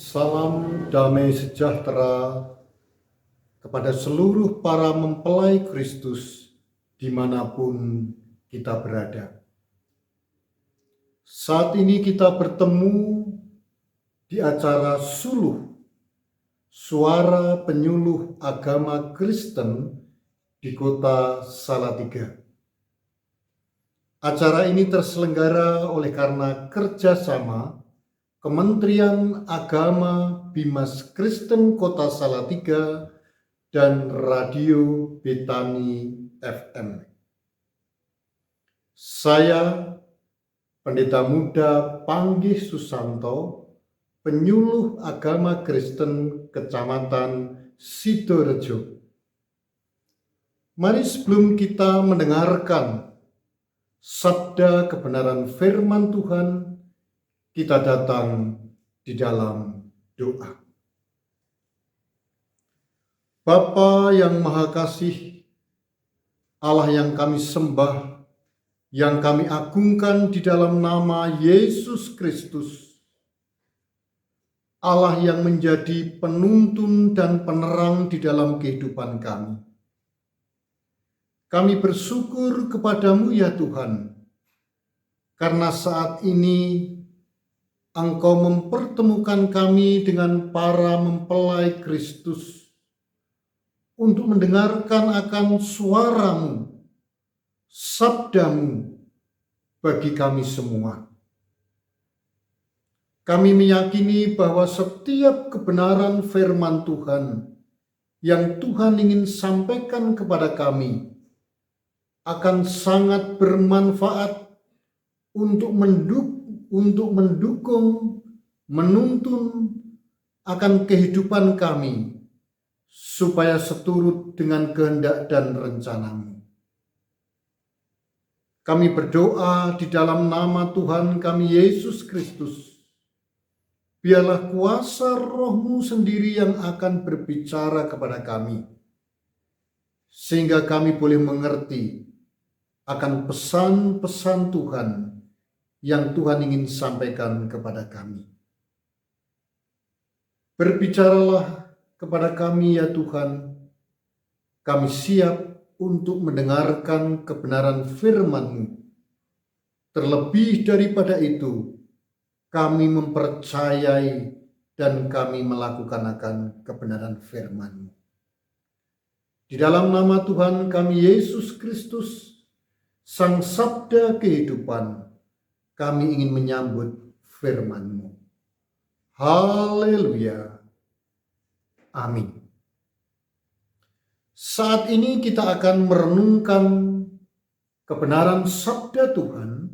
Salam damai sejahtera kepada seluruh para mempelai Kristus dimanapun kita berada. Saat ini kita bertemu di acara Suluh, Suara Penyuluh Agama Kristen di kota Salatiga. Acara ini terselenggara oleh karena kerjasama Kementerian Agama Bimas Kristen Kota Salatiga dan Radio Betani FM. Saya, Pendeta Muda Panggih Susanto, Penyuluh Agama Kristen Kecamatan Sidorejo. Mari sebelum kita mendengarkan sabda kebenaran firman Tuhan, kita datang di dalam doa. Bapa yang Maha Kasih, Allah yang kami sembah, yang kami agungkan di dalam nama Yesus Kristus, Allah yang menjadi penuntun dan penerang di dalam kehidupan kami. Kami bersyukur kepadamu ya Tuhan, karena saat ini Engkau mempertemukan kami dengan para mempelai Kristus untuk mendengarkan akan suaramu, sabdamu bagi kami semua. Kami meyakini bahwa setiap kebenaran firman Tuhan yang Tuhan ingin sampaikan kepada kami akan sangat bermanfaat untuk mendukung, menuntun akan kehidupan kami, supaya seturut dengan kehendak dan rencanamu. Kami berdoa di dalam nama Tuhan kami Yesus Kristus. Biarlah kuasa Roh-Mu sendiri yang akan berbicara kepada kami, sehingga kami boleh mengerti akan pesan-pesan Tuhan yang Tuhan ingin sampaikan kepada kami. Berbicaralah kepada kami ya Tuhan, kami siap untuk mendengarkan kebenaran firman-Mu. Terlebih daripada itu, kami mempercayai dan kami melakukan akan kebenaran firman-Mu. Di dalam nama Tuhan kami Yesus Kristus, Sang Sabda Kehidupan, kami ingin menyambut firman-Mu. Haleluya. Amin. Saat ini kita akan merenungkan kebenaran sabda Tuhan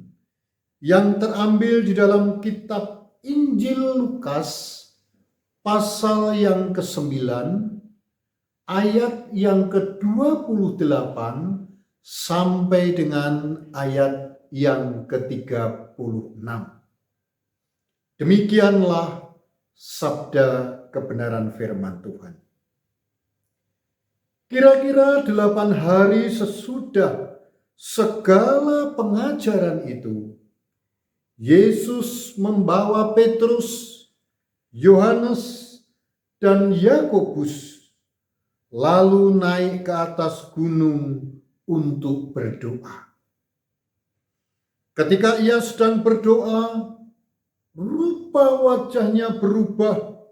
yang terambil di dalam kitab Injil Lukas pasal yang ke-9 ayat yang ke-28 sampai dengan ayat yang ke-36. Demikianlah sabda kebenaran firman Tuhan. Kira-kira 8 hari sesudah segala pengajaran itu, Yesus membawa Petrus, Yohanes, dan Yakobus lalu naik ke atas gunung untuk berdoa. Ketika ia sedang berdoa, rupa wajahnya berubah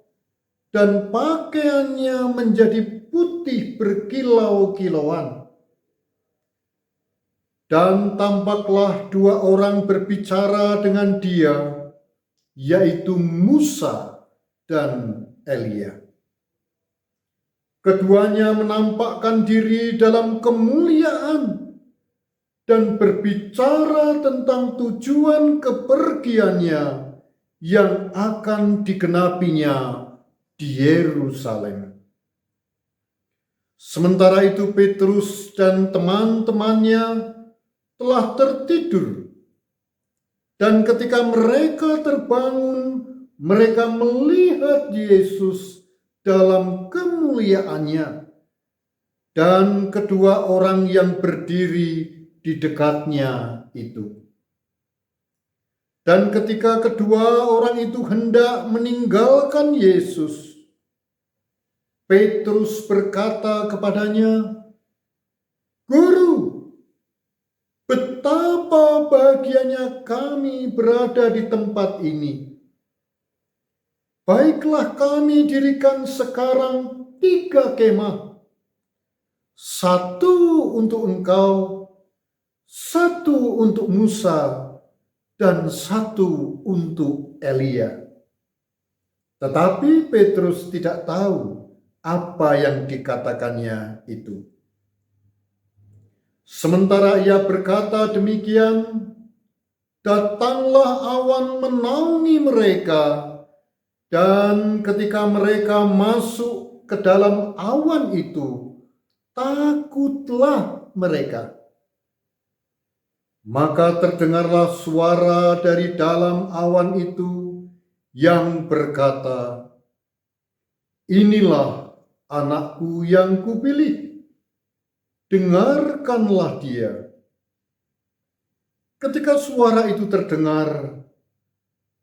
dan pakaiannya menjadi putih berkilau-kilauan. Dan tampaklah 2 orang berbicara dengan dia, yaitu Musa dan Elia. Keduanya menampakkan diri dalam kemuliaan dan berbicara tentang tujuan kepergiannya yang akan digenapinya di Yerusalem. Sementara itu Petrus dan teman-temannya telah tertidur, dan ketika mereka terbangun, mereka melihat Yesus dalam kemuliaannya dan kedua orang yang berdiri di dekatnya itu. Dan ketika kedua orang itu hendak meninggalkan Yesus, Petrus berkata kepadanya, "Guru, betapa bahagianya kami berada di tempat ini. Baiklah kami dirikan sekarang 3 kemah, satu untuk engkau, satu untuk Musa, dan satu untuk Elia." Tetapi Petrus tidak tahu apa yang dikatakannya itu. Sementara ia berkata demikian, datanglah awan menaungi mereka, dan ketika mereka masuk ke dalam awan itu, takutlah mereka. Maka terdengarlah suara dari dalam awan itu yang berkata, "Inilah anakku yang kupilih, dengarkanlah dia." Ketika suara itu terdengar,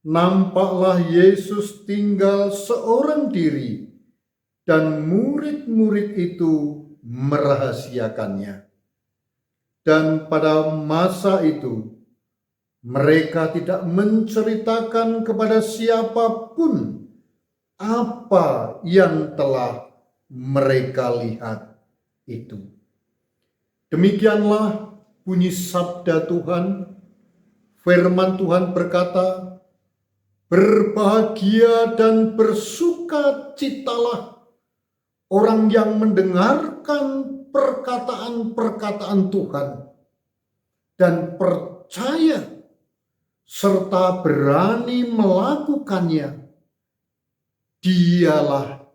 nampaklah Yesus tinggal seorang diri, dan murid-murid itu merahasiakannya. Dan pada masa itu, mereka tidak menceritakan kepada siapapun apa yang telah mereka lihat itu. Demikianlah bunyi sabda Tuhan. Firman Tuhan berkata, "Berbahagia dan bersukacitalah orang yang mendengarkan perkataan-perkataan Tuhan dan percaya serta berani melakukannya. Dialah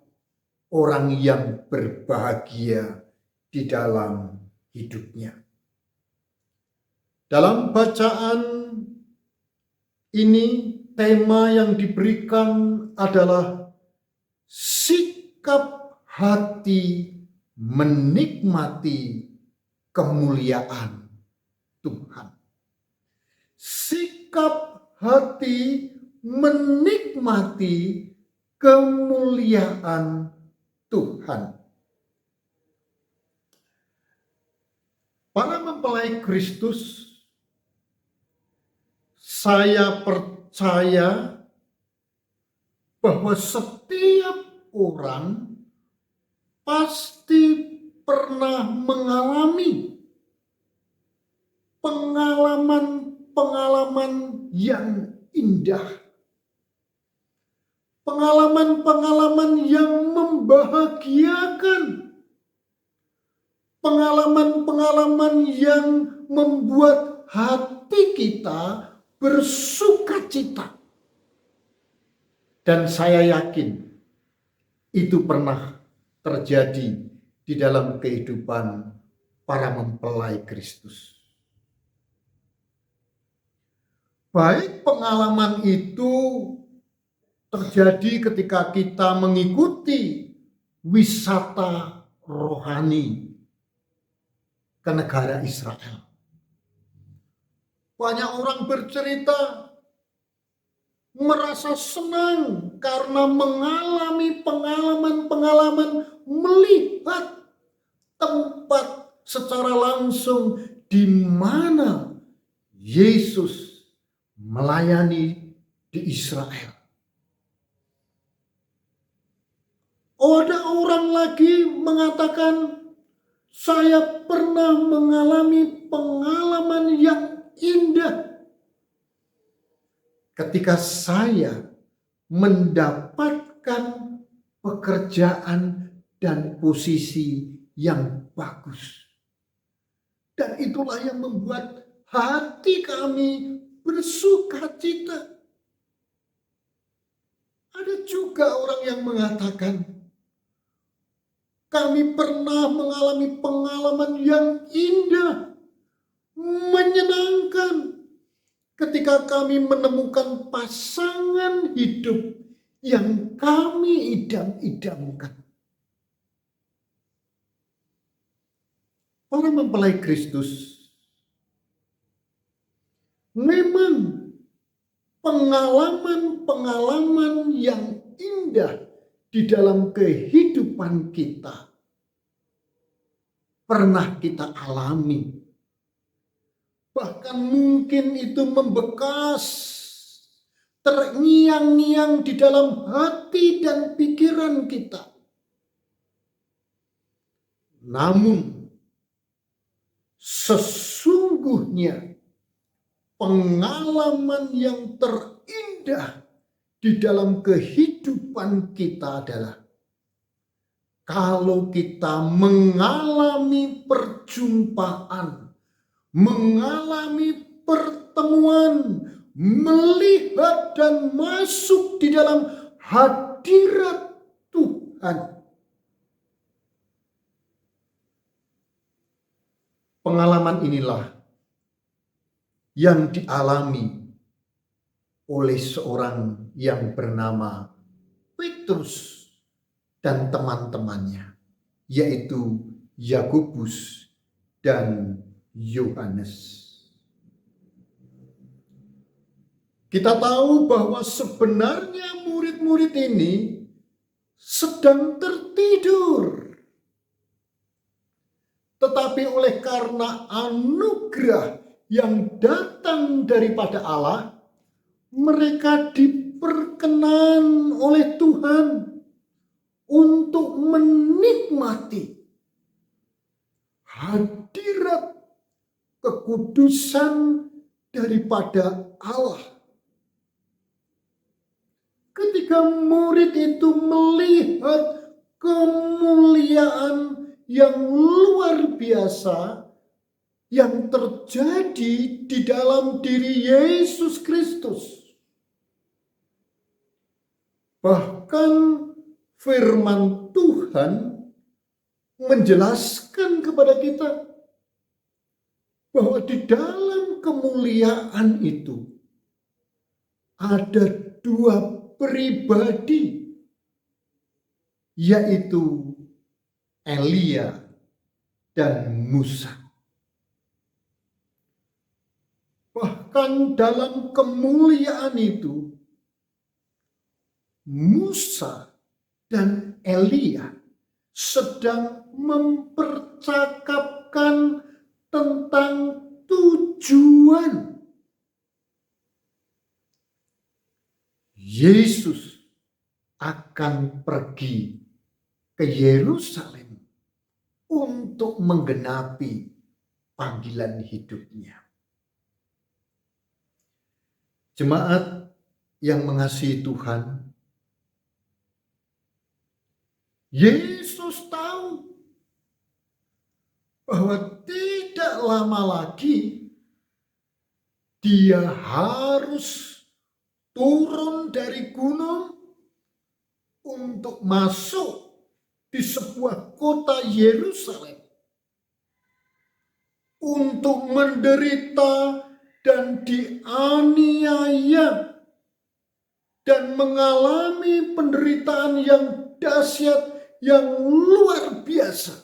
orang yang berbahagia di dalam hidupnya." Dalam bacaan ini, tema yang diberikan adalah sikap hati menikmati kemuliaan Tuhan. Sikap hati menikmati kemuliaan Tuhan. Para mempelai Kristus, saya percaya bahwa setiap orang pasti pernah mengalami pengalaman-pengalaman yang indah, pengalaman-pengalaman yang membahagiakan, pengalaman-pengalaman yang membuat hati kita bersukacita. Dan saya yakin itu pernah terjadi di dalam kehidupan para mempelai Kristus. Baik pengalaman itu terjadi ketika kita mengikuti wisata rohani ke negara Israel. Banyak orang bercerita merasa senang karena mengalami pengalaman-pengalaman melihat tempat secara langsung di mana Yesus melayani di Israel. Ada orang lagi mengatakan, "Saya pernah mengalami pengalaman yang indah ketika saya mendapatkan pekerjaan dan posisi yang bagus." Dan itulah yang membuat hati kami bersukacita. Ada juga orang yang mengatakan, "Kami pernah mengalami pengalaman yang indah, menyenangkan, ketika kami menemukan pasangan hidup yang kami idam-idamkan." Para mempelai Kristus, memang pengalaman-pengalaman yang indah di dalam kehidupan kita pernah kita alami. Bahkan mungkin itu membekas, terngiang-ngiang di dalam hati dan pikiran kita. Namun, sesungguhnya pengalaman yang terindah di dalam kehidupan kita adalah kalau kita mengalami perjumpaan, mengalami pertemuan, melihat dan masuk di dalam hadirat Tuhan. Pengalaman inilah yang dialami oleh seorang yang bernama Petrus dan teman-temannya, yaitu Yakobus dan Yohanes. Kita tahu bahwa sebenarnya murid-murid ini sedang tertidur. Tetapi oleh karena anugerah yang datang daripada Allah, mereka diperkenan oleh Tuhan untuk menikmati hadirat kekudusan daripada Allah. Ketika murid itu melihat kemuliaan yang luar biasa yang terjadi di dalam diri Yesus Kristus, bahkan firman Tuhan menjelaskan kepada kita bahwa di dalam kemuliaan itu ada dua pribadi, yaitu Elia dan Musa. Bahkan dalam kemuliaan itu, Musa dan Elia sedang mempercakapkan tentang tujuan Yesus akan pergi ke Yerusalem untuk menggenapi panggilan hidupnya. Jemaat yang mengasihi Tuhan, Yesus tahu bahwa tidak lama lagi dia harus turun dari gunung untuk masuk di sebuah kota Yerusalem untuk menderita dan dianiaya dan mengalami penderitaan yang dahsyat, yang luar biasa.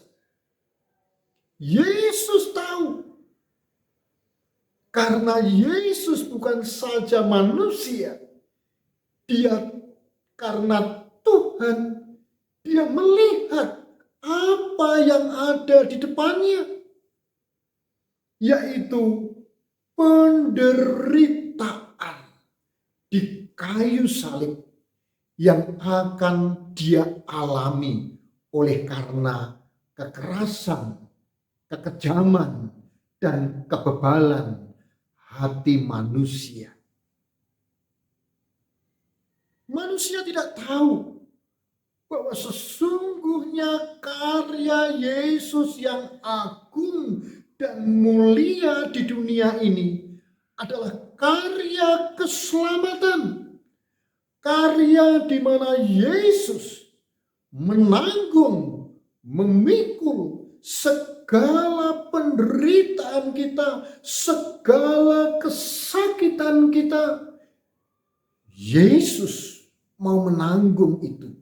Yesus tahu, karena Yesus bukan saja manusia, dia karena Tuhan, dia melihat apa yang ada di depannya, yaitu penderitaan di kayu salib yang akan dia alami oleh karena kekerasan, kekejaman, dan kebebalan hati manusia. Manusia tidak tahu bahwa sesungguhnya karya Yesus yang agung dan mulia di dunia ini adalah karya keselamatan. Karya di mana Yesus menanggung, memikul segala penderitaan kita, segala kesakitan kita. Yesus mau menanggung itu.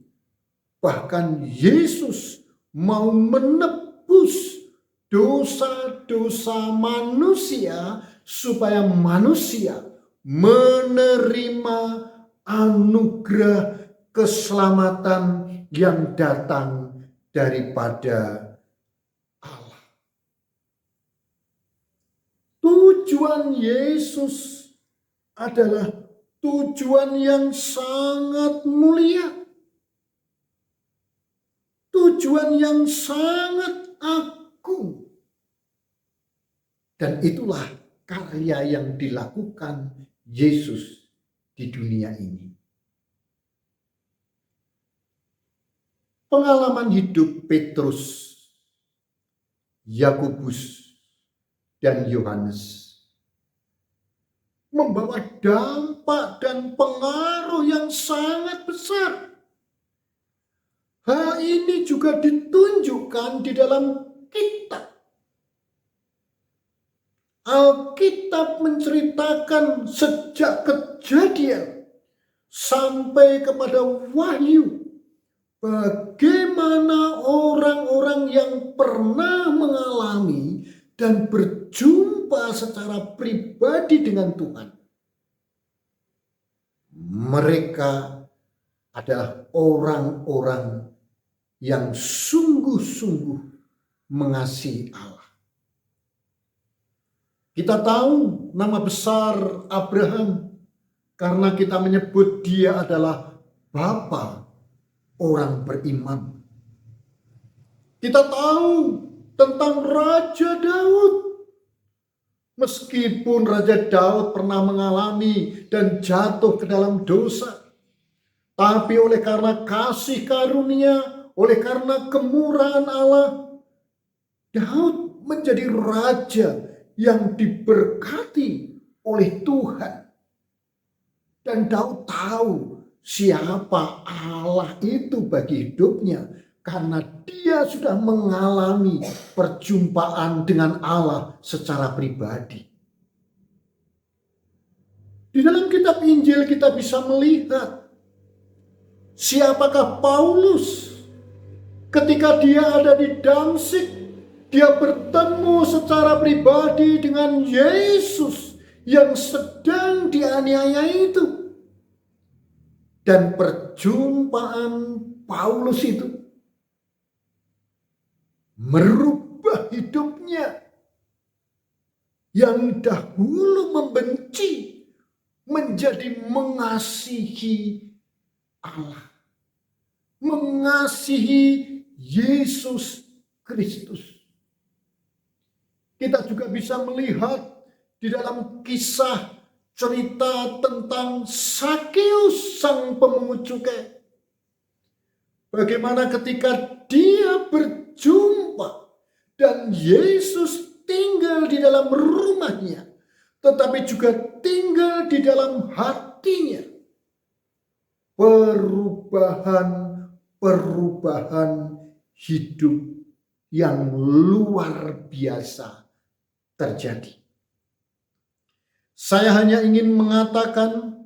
Bahkan Yesus mau menebus dosa-dosa manusia supaya manusia menerima anugerah keselamatan yang datang daripada Allah. Tujuan Yesus adalah tujuan yang sangat mulia. Tujuan yang sangat agung. Dan itulah karya yang dilakukan Yesus di dunia ini. Pengalaman hidup Petrus, Yakobus, dan Yohanes membawa dampak dan pengaruh yang sangat besar. Hal ini juga ditunjukkan di dalam kitab. Alkitab menceritakan sejak Kejadian sampai kepada Wahyu, bagaimana orang-orang yang pernah mengalami dan berjumpa secara pribadi dengan Tuhan. Mereka adalah orang-orang yang sungguh-sungguh mengasihi Allah. Kita tahu nama besar Abraham karena kita menyebut dia adalah bapa orang beriman. Kita tahu tentang Raja Daud. Meskipun Raja Daud pernah mengalami dan jatuh ke dalam dosa, tapi oleh karena kasih karunia, oleh karena kemurahan Allah, Daud menjadi raja yang diberkati oleh Tuhan. Dan Daud tahu siapa Allah itu bagi hidupnya, karena dia sudah mengalami perjumpaan dengan Allah secara pribadi. Di dalam kitab Injil kita bisa melihat siapakah Paulus. Ketika dia ada di Damsyik, dia bertemu secara pribadi dengan Yesus yang sedang dianiaya itu. Dan perjumpaan Paulus itu merubah hidupnya yang dahulu membenci menjadi mengasihi Allah, mengasihi Yesus Kristus. Kita juga bisa melihat di dalam kisah cerita tentang Sakeus sang pemungut cukai. Bagaimana ketika dia berjumpa dan Yesus ning di dalam rumahnya, tetapi juga tinggal di dalam hatinya. Perubahan hidup yang luar biasa terjadi. Saya hanya ingin mengatakan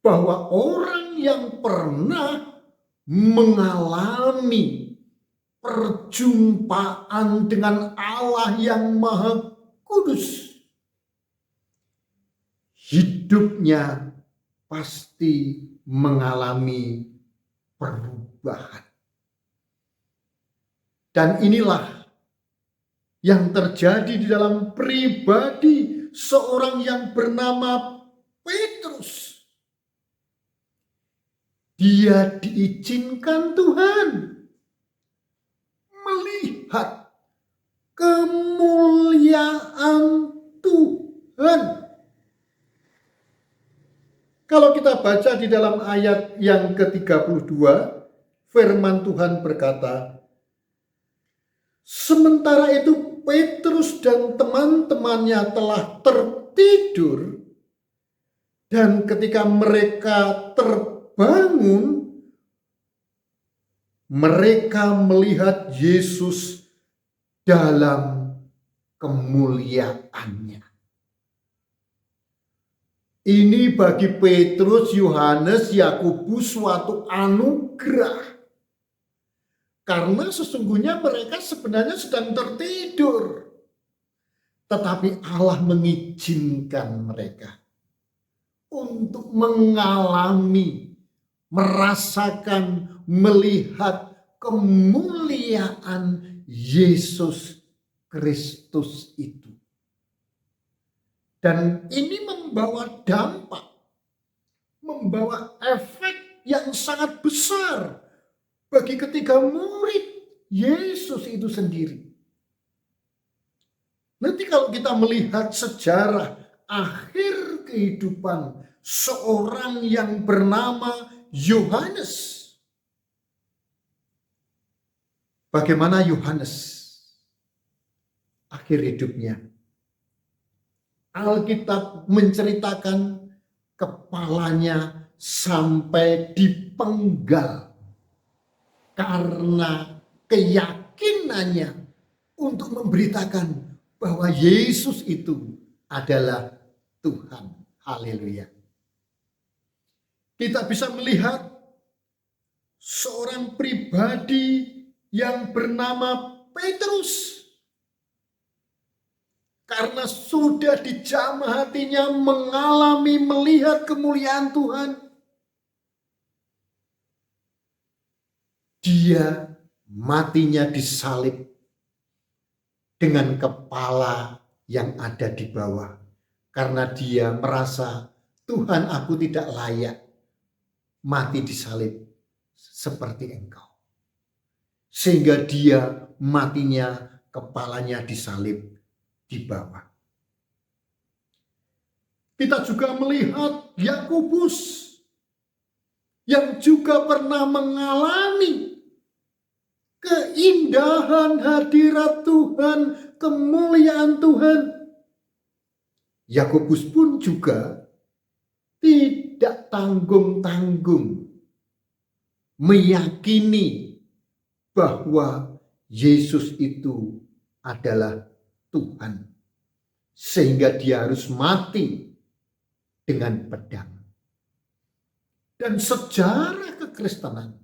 bahwa orang yang pernah mengalami perjumpaan dengan Allah yang Maha Kudus, hidupnya pasti mengalami perubahan. Dan inilah yang terjadi di dalam pribadi seorang yang bernama Petrus. Dia diizinkan Tuhan melihat kemuliaan Tuhan. Kalau kita baca di dalam ayat yang ke-32, firman Tuhan berkata, sementara itu Petrus dan teman-temannya telah tertidur, dan ketika mereka terbangun, mereka melihat Yesus dalam kemuliaannya. Ini bagi Petrus, Yohanes, Yakobus suatu anugerah. Karena sesungguhnya mereka sebenarnya sedang tertidur. Tetapi Allah mengizinkan mereka untuk mengalami, merasakan, melihat kemuliaan Yesus Kristus itu. Dan ini membawa dampak, membawa efek yang sangat besar bagi ketiga murid Yesus itu sendiri. Nanti kalau kita melihat sejarah akhir kehidupan seorang yang bernama Yohanes. Bagaimana Yohanes akhir hidupnya? Alkitab menceritakan kepalanya sampai dipenggal karena keyakinannya untuk memberitakan bahwa Yesus itu adalah Tuhan. Haleluya. Kita bisa melihat seorang pribadi yang bernama Petrus. Karena sudah dijamah hatinya mengalami, melihat kemuliaan Tuhan. Dia matinya disalib dengan kepala yang ada di bawah. Karena dia merasa, Tuhan, aku tidak layak mati disalib seperti Engkau. Sehingga dia matinya kepalanya disalib di bawah. Kita juga melihat Yakobus yang juga pernah mengalami keindahan hadirat Tuhan, kemuliaan Tuhan. Yakobus pun juga tidak tanggung-tanggung meyakini bahwa Yesus itu adalah Tuhan, sehingga dia harus mati dengan pedang. Dan sejarah kekristenan,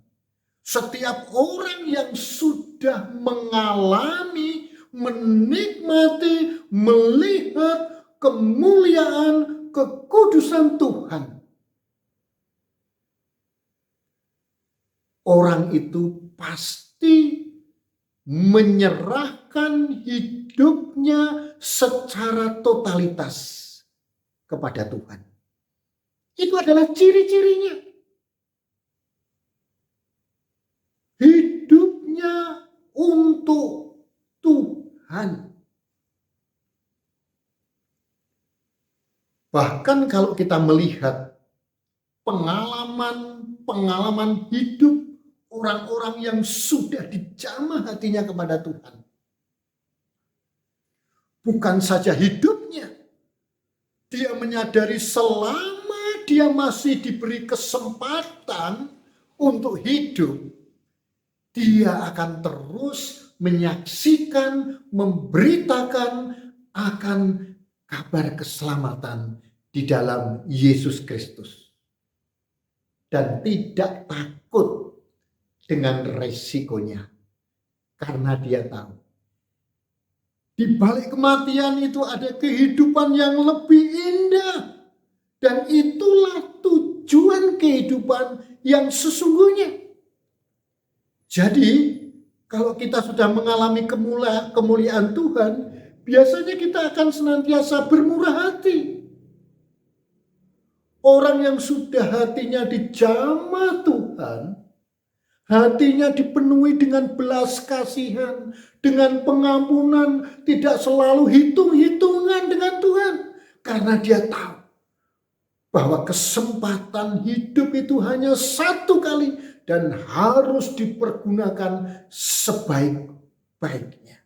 setiap orang yang sudah mengalami, menikmati, melihat kemuliaan, kekudusan Tuhan, orang itu pasti menyerahkan hidupnya secara totalitas kepada Tuhan. Itu adalah ciri-cirinya. Hidupnya untuk Tuhan. Bahkan kalau kita melihat pengalaman hidup orang-orang yang sudah dijamah hatinya kepada Tuhan. Bukan saja hidupnya, dia menyadari selama dia masih diberi kesempatan untuk hidup, dia akan terus menyaksikan, memberitakan akan kabar keselamatan di dalam Yesus Kristus. Dan tidak takut dengan resikonya. Karena dia tahu, di balik kematian itu ada kehidupan yang lebih indah. Dan itulah tujuan kehidupan yang sesungguhnya. Jadi, kalau kita sudah mengalami kemuliaan Tuhan, biasanya kita akan senantiasa bermurah hati. Orang yang sudah hatinya dijamah Tuhan, hatinya dipenuhi dengan belas kasihan, dengan pengampunan, tidak selalu hitung-hitungan dengan Tuhan. Karena dia tahu bahwa kesempatan hidup itu hanya satu kali dan harus dipergunakan sebaik-baiknya.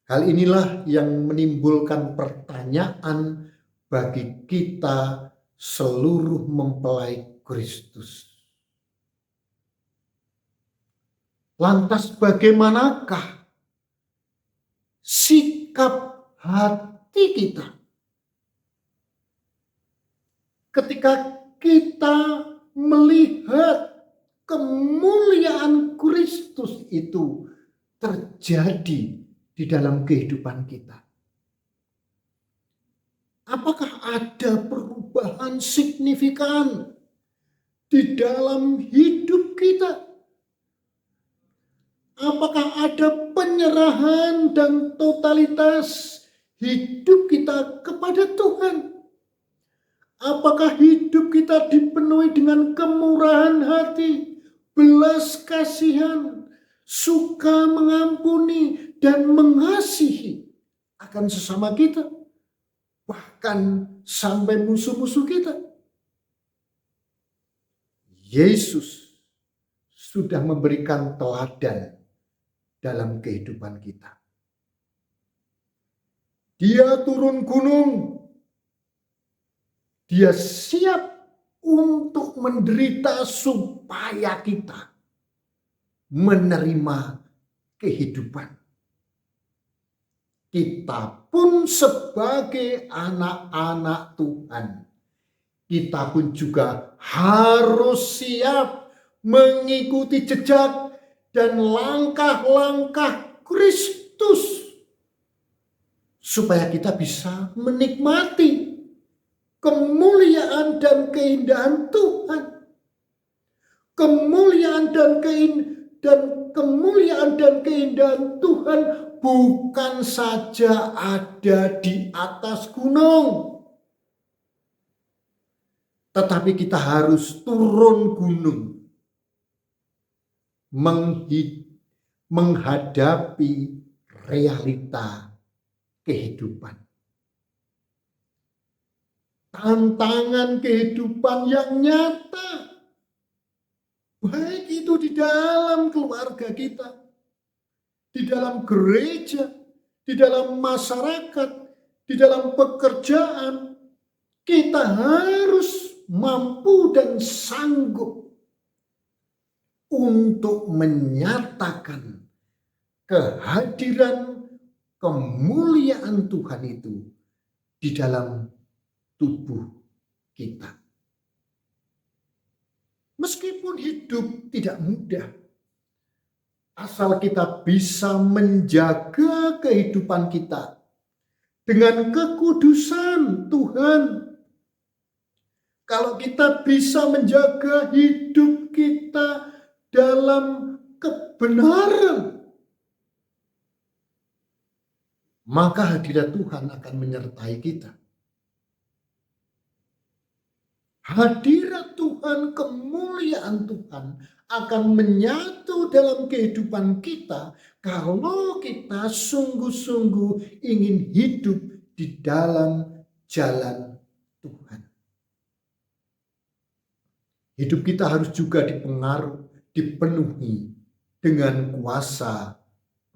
Hal inilah yang menimbulkan pertanyaan bagi kita seluruh mempelai Kristus. Lantas bagaimanakah sikap hati kita ketika kita melihat kemuliaan Kristus itu terjadi di dalam kehidupan kita? Apakah ada perubahan perubahan signifikan di dalam hidup kita? Apakah ada penyerahan dan totalitas hidup kita kepada Tuhan? Apakah hidup kita dipenuhi dengan kemurahan hati, belas kasihan, suka mengampuni dan mengasihi akan sesama kita, bahkan sampai musuh-musuh kita? Yesus sudah memberikan teladan dalam kehidupan kita. Dia turun gunung. Dia siap untuk menderita supaya kita menerima kehidupan. Kita pun sebagai anak-anak Tuhan, kita pun juga harus siap mengikuti jejak dan langkah-langkah Kristus supaya kita bisa menikmati kemuliaan dan keindahan Tuhan. Kemuliaan dan keindahan Tuhan bukan saja ada di atas gunung, tetapi kita harus turun gunung menghadapi realita kehidupan. Tantangan kehidupan yang nyata, baik itu di dalam keluarga kita, di dalam gereja, di dalam masyarakat, di dalam pekerjaan, kita harus mampu dan sanggup untuk menyatakan kehadiran kemuliaan Tuhan itu di dalam tubuh kita. Meskipun hidup tidak mudah, asal kita bisa menjaga kehidupan kita dengan kekudusan Tuhan. Kalau kita bisa menjaga hidup kita dalam kebenaran, maka hadirat Tuhan akan menyertai kita. Hadirat Tuhan, kemuliaan Tuhan akan menyatu dalam kehidupan kita kalau kita sungguh-sungguh ingin hidup di dalam jalan Tuhan. Hidup kita harus juga dipenuhi dengan kuasa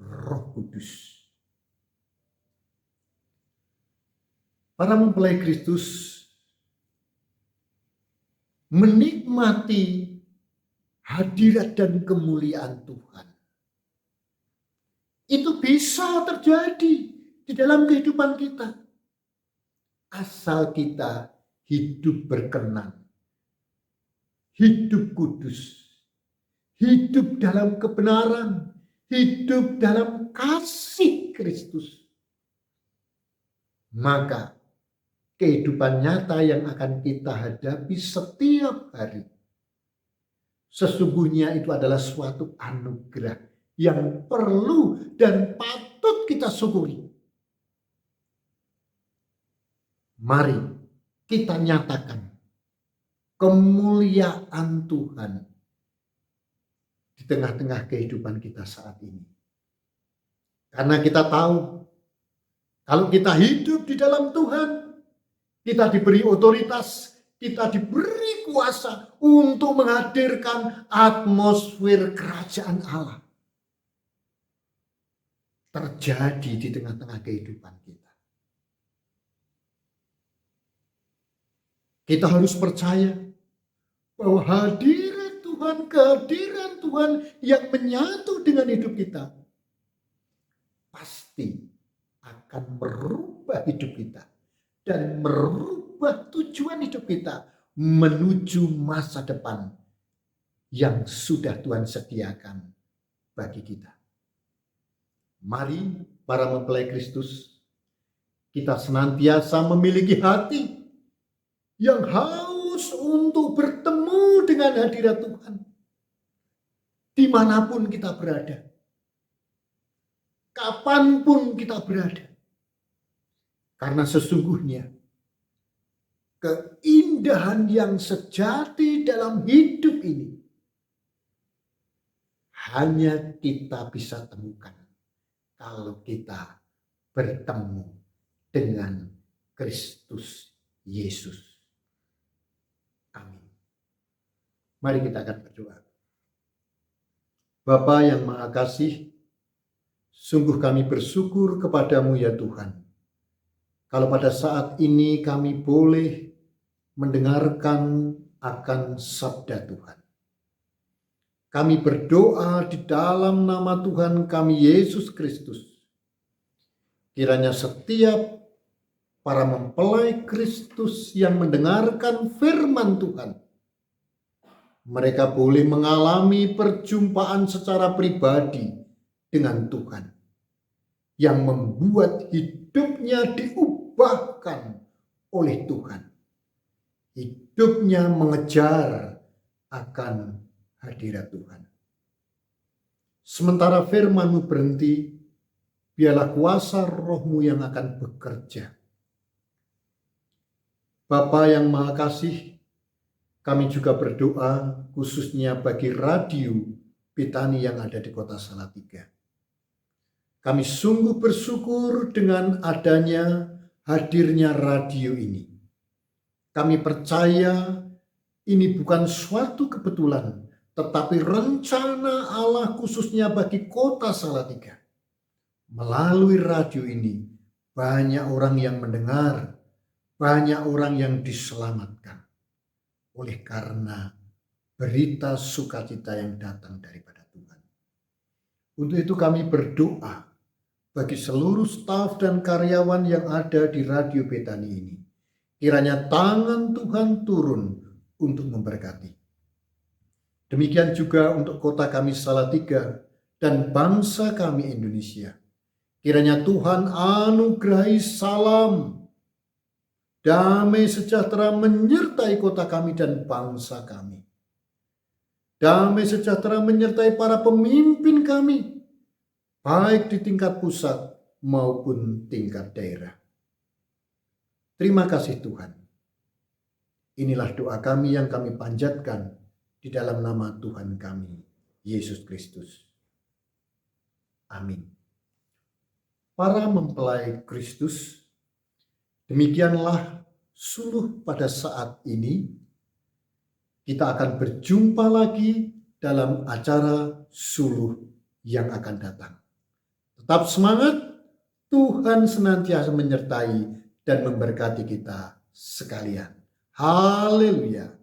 Roh Kudus. Para mempelai Kristus menikmati hadirat dan kemuliaan Tuhan. Itu bisa terjadi di dalam kehidupan kita, asal kita hidup berkenan, hidup kudus, hidup dalam kebenaran, hidup dalam kasih Kristus. Maka kehidupan nyata yang akan kita hadapi setiap hari, sesungguhnya itu adalah suatu anugerah yang perlu dan patut kita syukuri. Mari kita nyatakan kemuliaan Tuhan di tengah-tengah kehidupan kita saat ini. Karena kita tahu, kalau kita hidup di dalam Tuhan, kita diberi otoritas, kita diberi kuasa untuk menghadirkan atmosfer kerajaan Allah terjadi di tengah-tengah kehidupan kita. Kita harus percaya bahwa kehadiran Tuhan yang menyatu dengan hidup kita pasti akan merubah hidup kita dan merubah tujuan hidup kita menuju masa depan yang sudah Tuhan sediakan bagi kita. Mari para mempelai Kristus, kita senantiasa memiliki hati yang haus untuk bertemu dengan hadirat Tuhan dimanapun kita berada, kapanpun kita berada. Karena sesungguhnya keindahan yang sejati dalam hidup ini hanya kita bisa temukan kalau kita bertemu dengan Kristus Yesus. Amin. Mari kita akan berdoa. Bapa yang Maha Kasih, sungguh kami bersyukur kepadamu ya Tuhan. Kalau pada saat ini kami boleh mendengarkan akan sabda Tuhan. Kami berdoa di dalam nama Tuhan kami Yesus Kristus. Kiranya setiap para mempelai Kristus yang mendengarkan firman Tuhan, mereka boleh mengalami perjumpaan secara pribadi dengan Tuhan yang membuat hidupnya diubahkan oleh Tuhan. Hidupnya mengejar akan hadirat Tuhan. Sementara firman-Mu berhenti, biarlah kuasa Roh-Mu yang akan bekerja. Bapa yang Maha Kasih, kami juga berdoa khususnya bagi radio Betani yang ada di kota Salatiga. Kami sungguh bersyukur dengan adanya hadirnya radio ini. Kami percaya ini bukan suatu kebetulan, tetapi rencana Allah khususnya bagi kota Salatiga. Melalui radio ini, banyak orang yang mendengar, banyak orang yang diselamatkan. Oleh karena berita sukacita yang datang daripada Tuhan. Untuk itu kami berdoa bagi seluruh staf dan karyawan yang ada di Radio Betani ini. Kiranya tangan Tuhan turun untuk memberkati. Demikian juga untuk kota kami Salatiga dan bangsa kami Indonesia. Kiranya Tuhan anugerahi salam, damai sejahtera menyertai kota kami dan bangsa kami. Damai sejahtera menyertai para pemimpin kami, baik di tingkat pusat maupun tingkat daerah. Terima kasih Tuhan. Inilah doa kami yang kami panjatkan di dalam nama Tuhan kami, Yesus Kristus. Amin. Para mempelai Kristus, demikianlah suluh pada saat ini. Kita akan berjumpa lagi dalam acara suluh yang akan datang. Tetap semangat, Tuhan senantiasa menyertai dan memberkati kita sekalian. Haleluya.